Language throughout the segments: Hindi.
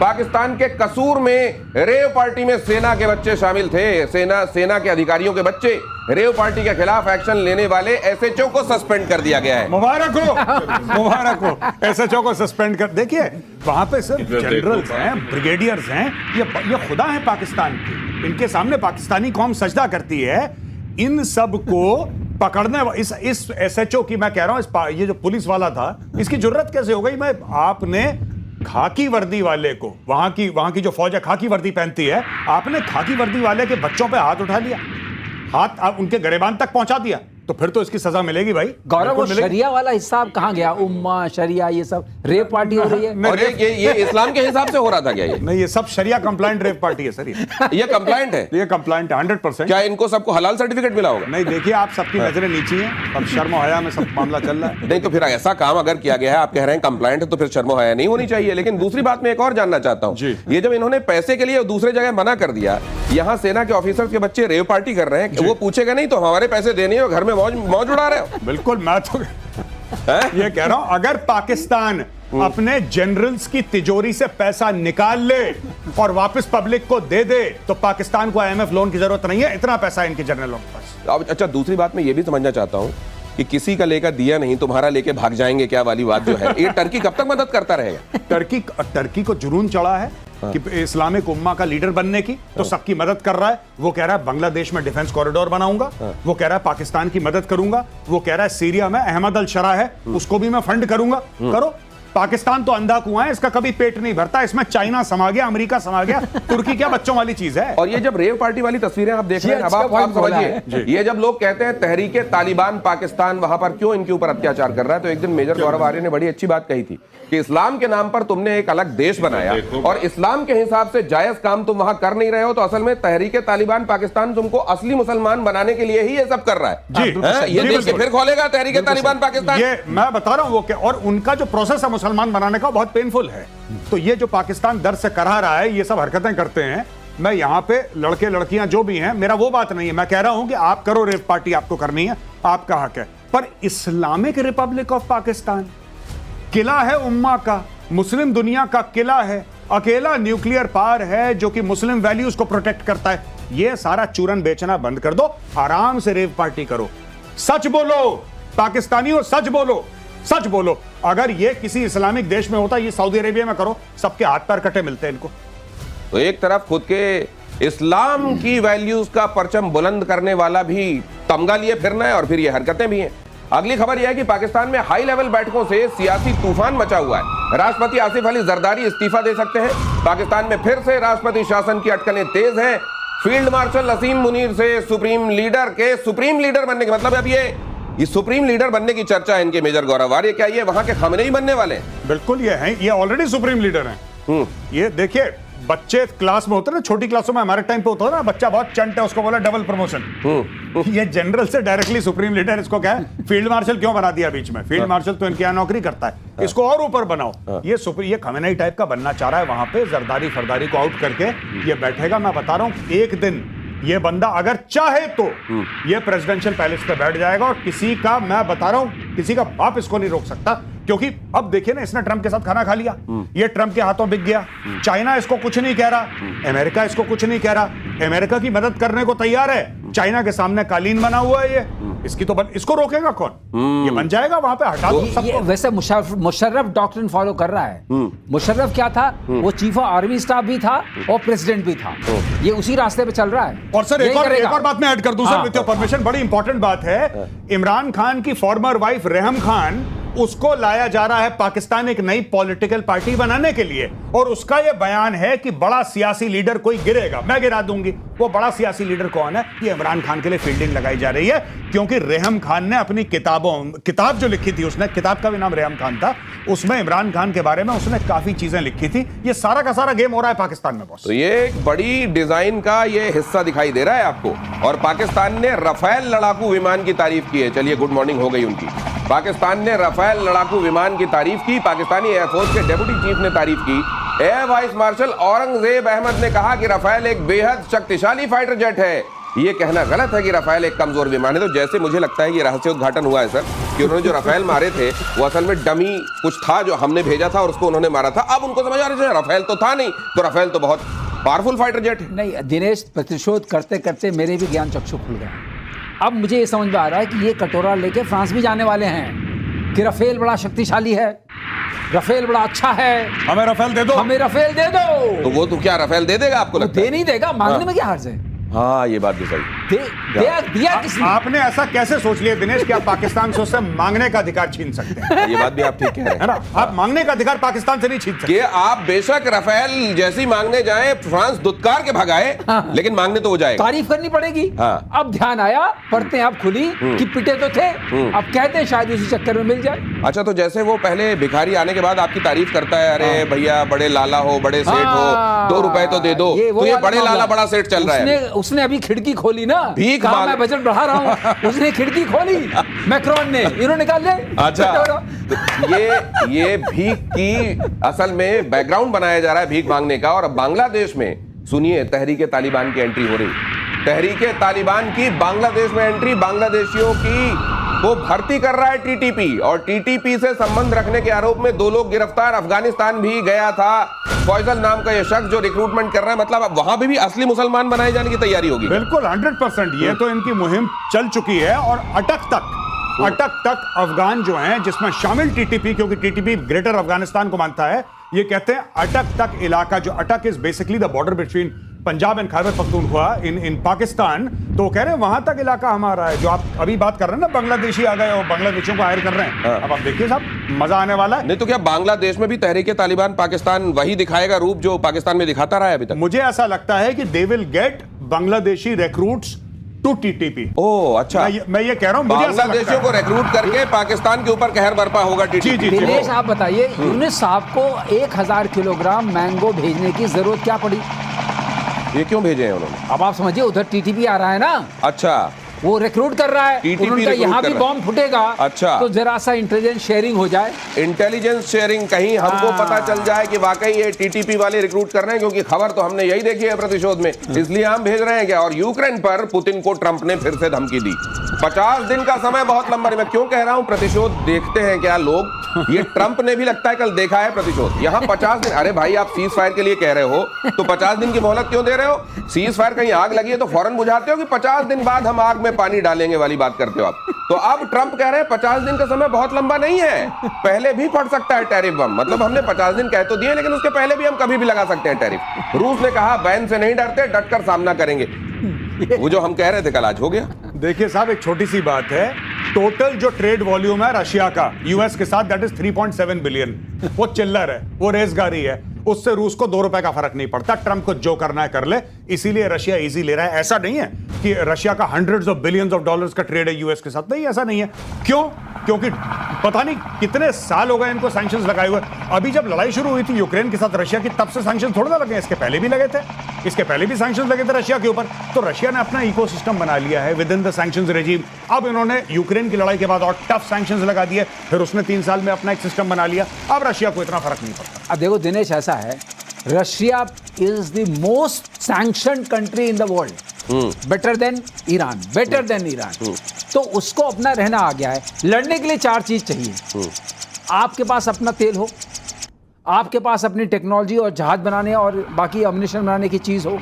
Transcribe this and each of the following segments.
पाकिस्तान के कसूर में रेव पार्टी में सेना के बच्चे शामिल थे। सेना के अधिकारियों के बच्चे रेव पार्टी के खिलाफ एक्शन लेने वाले एसएचओ को सस्पेंड कर दिया गया है। मुबारक हो एसएचओ को सस्पेंड कर। देखिए वहां पे सिर्फ जनरल्स हैं, ब्रिगेडियर्स हैं, ये खुदा है पाकिस्तान के। इनके सामने पाकिस्तानी कौम सजदा करती है। इन सब को पकड़ने इस एसएचओ की मैं कह रहा हूं, ये जो पुलिस वाला था, इसकी जुर्रत कैसे हो गई? आपने खाकी वर्दी वाले को, वहां की जो फौज है खाकी वर्दी पहनती है, आपने खाकी वर्दी वाले के बच्चों पे हाथ उठा लिया, हाथ उनके गरेबान तक पहुंचा दिया, तो फिर तो इसकी सजा मिलेगी भाई। गौरव, वो शरिया वाला हिसाब कहां गया? उम्मा शरिया ये सब रेप पार्टी हो रही है। और ये इस्लाम के हिसाब से हो रहा था क्या? ये नहीं, ये सब शरिया कंप्लाइंट रेप पार्टी है सर। ये कंप्लाइंट है, ये कंप्लाइंट है 100%। क्या इनको सबको हलाल सर्टिफिकेट मिला होगा? नहीं, देखिए आप सबकी नजरें नीची हैं, अब शर्म हया में सब मामला चल रहा है। नहीं तो फिर ऐसा काम अगर किया गया है, आप कह रहे हैं कंप्लाइंट है, तो फिर शर्म हया नहीं होनी चाहिए। लेकिन दूसरी बात मैं एक और जानना चाहता हूँ, ये जब इन्होंने पैसे के लिए दूसरे जगह मना कर दिया, यहाँ सेना के ऑफिसर्स के बच्चे रेव पार्टी कर रहे हैं, वो पूछेगा नहीं तो हमारे पैसे देने हो, घर में मौज उड़ा रहे हो? बिल्कुल, मैं तो ये कह रहा हूं, अगर पाकिस्तान अपने जनरल्स की तिजोरी से पैसा निकाल ले और वापस पब्लिक को दे दे, तो पाकिस्तान को आईएमएफ लोन की जरूरत नहीं है, इतना पैसा है इनके जनरलों के पास। अच्छा, दूसरी बात मैं ये भी समझना चाहता हूं कि किसी का लेकर दिया नहीं, तुम्हारा लेके भाग जाएंगे क्या वाली बात जो है, ये टर्की कब तक मदद करता रहेगा? टर्की को जुनून चढ़ा है कि इस्लामिक उम्मा का लीडर बनने की, तो सबकी मदद कर रहा है। वो कह रहा है बांग्लादेश में डिफेंस कॉरिडोर बनाऊंगा, वो कह रहा है पाकिस्तान की मदद करूंगा, वो कह रहा है सीरिया में अहमद अल शरा है उसको भी मैं फंड करूंगा। करो, पाकिस्तान तो अंधा कुआं है, इसका कभी पेट नहीं भरता, इसमें चाइना समा गया, अमेरिका समा गया, तुर्की क्या बच्चों वाली चीज है। और ये जब रेव पार्टी वाली तस्वीरें आप देख रहे हैं, अब आप समझिए, ये जब लोग कहते हैं तहरीके तालिबान पाकिस्तान वहां पर क्यों इनके ऊपर अत्याचार कर रहा है, तो एक दिन मेजर गौरव आर्य ने बड़ी अच्छी बात कही थी कि इस्लाम के नाम पर तुमने एक अलग देश बनाया और इस्लाम के हिसाब से जायज काम तुम वहां कर नहीं रहे हो, तो असल में तहरीके तालिबान पाकिस्तान तुमको असली मुसलमान बनाने के लिए ही ये सब कर रहा है। ये देश फिर खोलेगा तहरीके तालिबान पाकिस्तान। ये मैं बता रहा हूं, वो और उनका जो प्रोसेस है मुसलमान बनाने का बहुत पेनफुल है। तो ये जो पाकिस्तान दर्द से करा रहा है, ये सब हरकतें करते हैं, मैं यहां पे लड़के लड़कियां जो भी हैं, मेरा वो बात नहीं है, मैं कह रहा हूं कि आप करो रेप पार्टी, आपको करनी है, आपका हक है। पर इस्लामिक रिपब्लिक ऑफ पाकिस्तान किला है उम्मा का, मुस्लिम दुनिया का किला है, अकेला न्यूक्लियर पावर है जो कि मुस्लिम वैल्यूज को प्रोटेक्ट करता है। ये सारा चूरन बेचना बंद कर दो, आराम से रेव पार्टी करो, सच बोलो पाकिस्तानियों, सच बोलो, सच बोलो। अगर ये किसी इस्लामिक देश में होता, ये सऊदी अरेबिया में करो, सबके हाथ पैर कटे मिलते हैं इनको। तो एक तरफ खुद के इस्लाम की वैल्यूज का परचम बुलंद करने वाला भी तमगा लिए फिरना है और फिर ये हरकतें भी हैं। अगली खबर यह है कि पाकिस्तान में हाई लेवल बैठकों से सियासी तूफान मचा हुआ है। राष्ट्रपति आसिफ अली जरदारी इस्तीफा दे सकते हैं। पाकिस्तान में फिर से राष्ट्रपति शासन की अटकलें तेज हैं। फील्ड मार्शल असीम मुनीर से सुप्रीम लीडर बनने के मतलब अब ये सुप्रीम लीडर बनने की चर्चा है इनके मेजर गौरव आर्य। क्या ये वहां के खामनेई बनने वाले हैं? बिल्कुल ये हैं, ये ऑलरेडी सुप्रीम लीडर हैं। ये देखिए, बच्चे क्लास में होते हैं ना, छोटी क्लासों में हमारे टाइम पे होता है ना, बच्चा बहुत चंट है, उसको बोला डबल प्रमोशन। ये जनरल से डायरेक्टली सुप्रीम लीडर, इसको क्या है फील्ड मार्शल क्यों बना दिया बीच में? फील्ड मार्शल तो इनके यहाँ नौकरी करता है, इसको और ऊपर बनाओ। ये खमेनी टाइप का बनना चाह रहा है वहां पे, जरदारी फरदारी को आउट करके ये बैठेगा। मैं बता रहा हूं, एक दिन ये बंदा अगर चाहे तो ये प्रेसिडेंशियल पैलेस पे बैठ जाएगा और किसी का, मैं बता रहा हूं, किसी का बाप इसको नहीं रोक सकता। क्योंकि अब देखिए ना, इसने ट्रंप के साथ खाना खा लिया, ये ट्रंप के हाथों बिक गया। चाइना इसको कुछ नहीं कह रहा, अमेरिका इसको कुछ नहीं कह रहा, अमेरिका की मदद करने को तैयार है, चाइना के सामने कालीन बना हुआ है ये, इसको रोकेगा कौन? ये बन जाएगा वहां पे, हटा दो सबको। वैसे मुशर्रफ डॉक्ट्रिन फॉलो कर रहा है। मुशर्रफ क्या था? वो चीफ ऑफ आर्मी स्टाफ भी था और प्रेसिडेंट भी था। ये उसी रास्ते पे चल रहा है। और सर एक और बात मैं ऐड कर दूं सर, विद योर परमिशन, बड़ी इंपॉर्टेंट बात है। इमरान खान की फॉर्मर वाइफ रेहम खान, उसको लाया जा रहा है पाकिस्तान एक नई पॉलिटिकल पार्टी बनाने के लिए, और उसका यह बयान है कि बड़ा सियासी लीडर कोई गिरेगा, मैं गिरा दूंगी। वो बड़ा सियासी लीडर कौन है? ये इमरान खान के लिए फील्डिंग लगाई जा रही है, क्योंकि रेहम खान ने अपनी किताब जो लिखी थी, उसने, किताब का भी नाम रेहम खान था, उसमें इमरान खान के बारे में उसने काफी चीजें लिखी थी। ये सारा का सारा गेम हो रहा है पाकिस्तान में बॉस। तो ये एक बड़ी डिजाइन का ये हिस्सा दिखाई दे रहा है आपको। और पाकिस्तान ने राफेल लड़ाकू विमान की तारीफ की है। चलिए, गुड मॉर्निंग हो गई उनकी। पाकिस्तान ने राफेल लड़ाकू विमान की तारीफ की। पाकिस्तानी एयरफोर्स के डेप्यूटी चीफ ने तारीफ की। Air vice marshal Aurangzeb Ahmed ने कहा कि राफेल एक बेहद शक्तिशाली फाइटर जेट है ये कहना गलत है कि राफेल एक कमजोर विमान है। तो जैसे मुझे लगता है कि रहस्योद्घाटन हुआ है सर, कि उन्होंने जो राफेल मारे थे वो असल में डमी कुछ था जो हमने भेजा था और उसको उन्होंने मारा था। अब उनको समझ आ रहा है राफेल तो था नहीं, तो राफेल तो बहुत पावरफुल फाइटर जेट है। नहीं दिनेश, प्रतिशोध करते करते मेरे भी ज्ञान चक्षु खुल गया। अब मुझे ये समझ में आ रहा है कि ये कटोरा लेके फ्रांस भी जाने वाले हैं कि राफेल बड़ा शक्तिशाली है, राफेल बड़ा अच्छा है, हमें राफेल दे दो, हमें राफेल दे दो। तो वो तो क्या राफेल दे देगा आपको लगता है? दे नहीं देगा, मांगने में क्या हर्ज है? हाँ ये बात भी सही। दिया किसने? आपने ऐसा कैसे सोच लिया दिनेश कि आप पाकिस्तान से उससे मांगने का अधिकार छीन सकते हैं? ये बात भी आप ठीक कह रहे है ना, आप मांगने का अधिकार पाकिस्तान से नहीं छीन सकते। कि आप बेशक राफेल जैसी मांगने जाए, फ्रांस दुत्कार के भगाए, लेकिन मांगने तो वो जाएगा। तारीफ करनी पड़ेगी। हाँ। अब ध्यान आया, पढ़ते अब खुली कि पिटे तो थे, अब कहते हैं शायद उसी चक्कर में मिल जाए। अच्छा, तो जैसे वो पहले भिखारी आने के बाद आपकी तारीफ करता है, अरे भैया बड़े लाला हो, बड़े सेठ हो, 2 रुपए तो दे दो, तो ये बड़े लाला बड़ा सेठ चल रहा है। उसने अभी खिड़की खोली ना, भीख कहा मांग- मैं बजट बढ़ा रहा हूँ, उसने खिड़की खोली, मैक्रोन ने, इन्होंने निकाल ले। अच्छा, तो ये भीख की असल में बैकग्राउंड बनाया जा रहा है भीख मांगने का। और अब बांग्लादेश में सुनिए तहरीके तालिबान की एंट्री हो रही। तहरीके तालिबान की बांग्लादेश में एंट्री, बांग्लादेशियों की वो भर्ती कर रहा है टीटीपी, और टीटीपी से संबंध रखने के आरोप में 2 लोग गिरफ्तार। अफगानिस्तान भी गया था फैसल नाम का ये शख्स जो रिक्रूटमेंट कर रहा है। मतलब अब वहां भी असली मुसलमान बनाए जाने की तैयारी होगी। बिल्कुल 100%। ये तो इनकी मुहिम चल चुकी है और अटक तक अफगान जो हैं, जिसमें शामिल टीटीपी, क्योंकि टीटीपी ग्रेटर अफगानिस्तान को मानता है, ये कहते हैं अटक तक इलाका, जो Attock is basically the border between Punjab and Khyber Pakhtunkhwa in Pakistan. तो कह रहे हैं वहां तक इलाका हमारा है। जो आप अभी बात कर रहे हैं ना, बांग्लादेशी आ गए और बांग्लादेशियों को हायर कर रहे हैं। अब आप देखिए साहब, मजा आने वाला है। नहीं तो क्या बांग्लादेश में भी तहरीके तालिबान पाकिस्तान वही दिखाएगा रूप जो पाकिस्तान में दिखाता रहा है अभी तक? मुझे ऐसा लगता है कि they will get Bangladeshi recruits to TTP. Oh अच्छा, मैं ये कह रहा हूं, मुझे ऐसा लगता बांग्लादेशियों है। को रिक्रूट करके पाकिस्तान के ऊपर कहर बरपा होगा टीटीपी। जी। दिनेश आप बताइए, यूनुस साहब को 1000 किलोग्राम मैंगो भेजने की जरूरत क्या पड़ी? ये क्यों भेजे हैं उन्होंने? अब आप समझिए, उधर टीटीपी आ रहा है ना, अच्छा, वो रिक्रूट कर रहा है, TTP उनका रिक्रूट यहाँ कर भी रहा है। बॉम्ब फूटेगा। अच्छा। तो जरा सा इंटेलिजेंस शेयरिंग हो जाए। इंटेलिजेंस शेयरिंग, कहीं हमको पता चल जाए कि वाकई ये टीटीपी वाले रिक्रूट कर रहे हैं, क्योंकि खबर तो हमने यही देखी है प्रतिशोध में, इसलिए हम भेज रहे हैं क्या? और यूक्रेन पर पुतिन को ट्रंप ने फिर से धमकी दी। 50 दिन का समय बहुत लंबा है। मैं क्यों कह रहा हूं प्रतिशोध देखते हैं क्या लोग? ये ट्रंप ने भी लगता है कल देखा है प्रतिशोध। यहाँ 50 दिन, अरे भाई आप सीज फायर के लिए कह रहे हो तो 50 दिन की मोहलत क्यों दे रहे हो? सीज फायर, कहीं आग लगी है तो फौरन बुझाते हो कि 50 दिन बाद हम आग में पानी डालेंगे वाली बात करते हो आप? तो अब ट्रंप कह रहे हैं 50 दिन का समय बहुत लंबा नहीं है, पहले भी पड़ सकता है टैरिफ बम। मतलब हमने 50 दिन कह तो दिए, लेकिन उसके पहले भी हम कभी भी लगा सकते हैं टैरिफ। रूस ने कहा बैन से नहीं डरते, डटकर सामना करेंगे। वो जो हम कह रहे थे कल आज हो गया। देखिए साहब, एक छोटी सी बात है, टोटल जो ट्रेड वॉल्यूम है रशिया का यूएस के साथ, दैट इज 3.7 बिलियन। वो चिल्लर है, वो रेसगारी है, उससे रूस को 2 रुपए का फर्क नहीं पड़ता। ट्रंप को जो करना है कर ले, इसीलिए रशिया इजी ले रहा है। ऐसा नहीं है कि रशिया का hundreds of billions of dollars का ट्रेड है यूएस के साथ, नहीं, ऐसा नहीं है। क्यों? क्योंकि पता नहीं कितने साल हो गए इनको सैंक्शंस लगाए हुए। अभी जब लड़ाई शुरू हुई थी यूक्रेन के साथ रशिया की, तब से सैंक्शंस थोड़ा ना लगे, इसके पहले भी लगे थे, इसके पहले भी सैंक्शंस लगे थे रशिया के ऊपर। तो रशिया ने अपना इकोसिस्टम बना लिया है with in the sanctions regime. अब इन्होंने यूक्रेन की लड़ाई के बाद और टफ सैंक्शंस लगा दिए, फिर उसने 3 साल में अपना एक सिस्टम बना लिया। अब रशिया को इतना फर्क नहीं पड़ता। अब देखो दिनेश, ऐसा है, Russia is the most sanctioned country in the world, better than Iran, better than Iran. तो उसको अपना रहना आ गया है। लड़ने के लिए 4 चीज चाहिए। आपके पास अपना तेल हो, आपके पास अपनी टेक्नोलॉजी और जहाज बनाने और बाकी अम्युनिशन बनाने की चीज हो,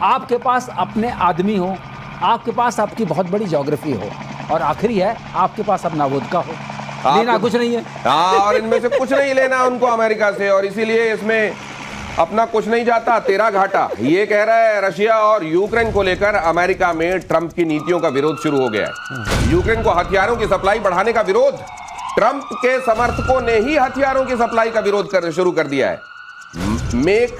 आपके पास अपने आदमी हो, आपके पास आपकी बहुत बड़ी ज्योग्राफी हो, और आखिरी है आपके पास अपना वोदका हो। लेना कुछ नहीं है। हाँ, और इनमें से कुछ नहीं लेना उनको अमेरिका से, और इसीलिए इसमें अपना कुछ नहीं जाता, तेरा घाटा। ये कह रहा है रशिया। और यूक्रेन को लेकर अमेरिका में ट्रंप की नीतियों का विरोध शुरू हो गया है। यूक्रेन को हथियारों की सप्लाई बढ़ाने का विरोध, ट्रंप के समर्थकों ने ही हथियारों की सप्लाई का विरोध शुरू कर दिया है। मेक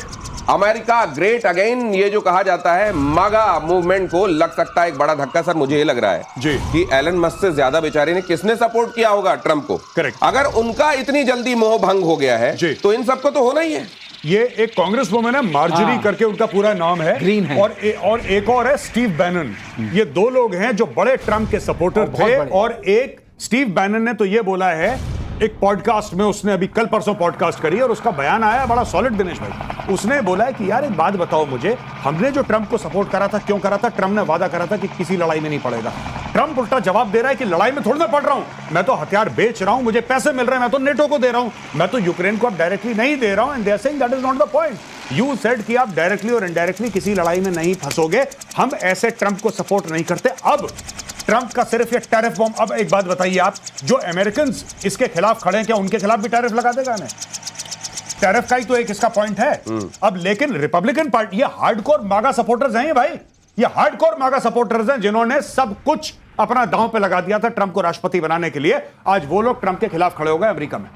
अमेरिका ग्रेट अगेन, ये जो कहा जाता है, मागा मूवमेंट को लग सकता है एक बड़ा धक्का। सर मुझे ये लग रहा है जी कि एलन मस्क से ज्यादा बेचारे ने किसने सपोर्ट किया होगा ट्रंप को? करेक्ट। अगर उनका इतनी जल्दी मोह भंग हो गया है जी, तो इन सबको तो होना ही है। ये एक कांग्रेस वुमेन है, मार्जरी करके उनका पूरा नाम है, ग्रीन है। और एक और है स्टीव बैनन। ये 2 लोग हैं जो बड़े ट्रंप के सपोर्टर थे। और एक स्टीव बैनन ने तो ये बोला है एक पॉडकास्ट में उसने अभी कल परसों पॉडकास्ट करी और उसका बयान आया बड़ा सॉलिड दिनेश भाई। उसने बोला है कि यार एक बात बताओ मुझे, हमने जो ट्रंप को सपोर्ट करा था क्यों करा था? ट्रंप ने वादा करा था कि किसी लड़ाई में नहीं पड़ेगा। ट्रंप उल्टा जवाब दे रहा है कि लड़ाई में थोड़ी ना पड़ रहा हूं, मैं तो हथियार बेच रहा हूं, मुझे पैसे मिल रहे हैं, मैं तो नेटो को दे रहा हूं, मैं तो यूक्रेन को अब डायरेक्टली नहीं दे रहा हूं। And they are saying that is not the point. You said कि आप डायरेक्टली और इनडायरेक्टली किसी लड़ाई में नहीं फंसोगे। हम ऐसे ट्रंप को सपोर्ट नहीं करते। अब ट्रंप का सिर्फ ये टैरिफ बॉम्ब। अब एक बात बताइए आप, जो अमेरिकन इसके खिलाफ खड़े हैं, क्या उनके खिलाफ भी टैरिफ लगा देगा? हमें टैरिफ का ही तो एक इसका पॉइंट है। अब लेकिन रिपब्लिकन पार्टी, ये हार्डकोर मागा सपोर्टर्स हैं ये भाई, ये हार्डकोर मागा सपोर्टर्स हैं जिन्होंने सब कुछ अपना दांव पे लगा दिया था ट्रंप को राष्ट्रपति बनाने के लिए। आज वो लोग ट्रंप के खिलाफ खड़े हो गए अमेरिका में।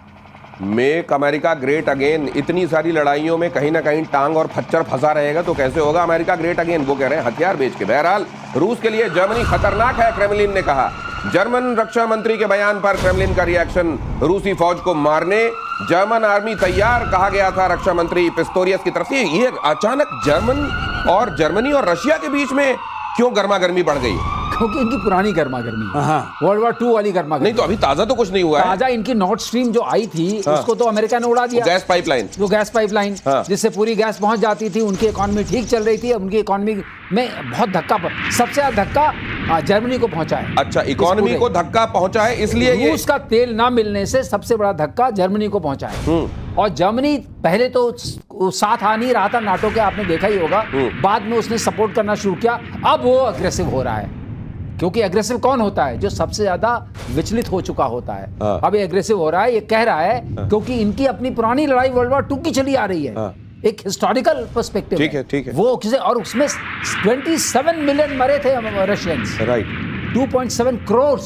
Make America great again. इतनी सारी लड़ाइयों में कहीं ना कहीं टांग और खच्चर फंसा रहेगा तो कैसे होगा अमेरिका ग्रेट अगेन? वो कह रहे हैं हथियार बेच के। बहरहाल रूस के लिए जर्मनी खतरनाक है, क्रेमलिन ने कहा। जर्मन रक्षा मंत्री के बयान पर क्रेमलिन का रिएक्शन, रूसी फौज को मारने जर्मन आर्मी तैयार, कहा गया था रक्षा मंत्री पिस्टोरियस की तरफ से। ये अचानक जर्मनी और रशिया के बीच में क्यों गर्मा गर्मी बढ़ गई? क्योंकि इनकी पुरानी गर्मा गर्मी, वर्ल्ड वॉर 2 वाली गर्मा नहीं तो अभी ताजा तो कुछ नहीं हुआ है। ताजा इनकी नॉर्थ स्ट्रीम जो आई थी उसको तो अमेरिका ने उड़ा दिया। गैस पाइपलाइन, जो गैस पाइपलाइन जिससे पूरी गैस पहुंच जाती थी, उनकी इकोनॉमी ठीक चल रही थी। अब उनकी इकोनॉमी में बहुत धक्का, सबसे ज्यादा धक्का जर्मनी को पहुंचा है। अच्छा, इकोनॉमी को धक्का पहुंचा है, इसलिए रूस का तेल ना मिलने से सबसे बड़ा धक्का जर्मनी को पहुंचा है। और जर्मनी पहले तो साथ आ नहीं रहा था नाटो के, आपने देखा ही होगा। बाद में उसने सपोर्ट करना शुरू किया। अब वो अग्रेसिव हो रहा है, क्योंकि अग्रेसिव कौन होता है? जो सबसे ज्यादा विचलित हो चुका होता है। अब ये अग्रेसिव हो रहा है, ये कह रहा है क्योंकि इनकी अपनी पुरानी लड़ाई वर्ल्ड वॉर 2 की चली आ रही है। एक हिस्टोरिकल पर्सपेक्टिव ठीक है, ठीक है। वो किसे, और उसमें 27 मिलियन मरे थे रशियंस, राइट। 2.7 करोड़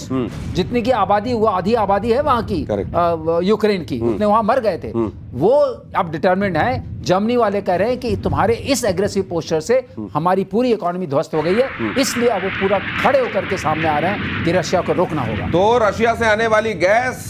जितनी की आबादी, हुआ आधी आबादी है वहां की, यूक्रेन की, उतने वहां मर गए थे। वो अब डिटरमिन्ड है। जर्मनी वाले कह रहे हैं कि तुम्हारे इस एग्रेसिव पोस्चर से हमारी पूरी इकोनॉमी ध्वस्त हो गई है, इसलिए अब वो पूरा खड़े होकर के सामने आ रहे हैं कि रशिया को रोकना होगा। तो रशिया से आने वाली गैस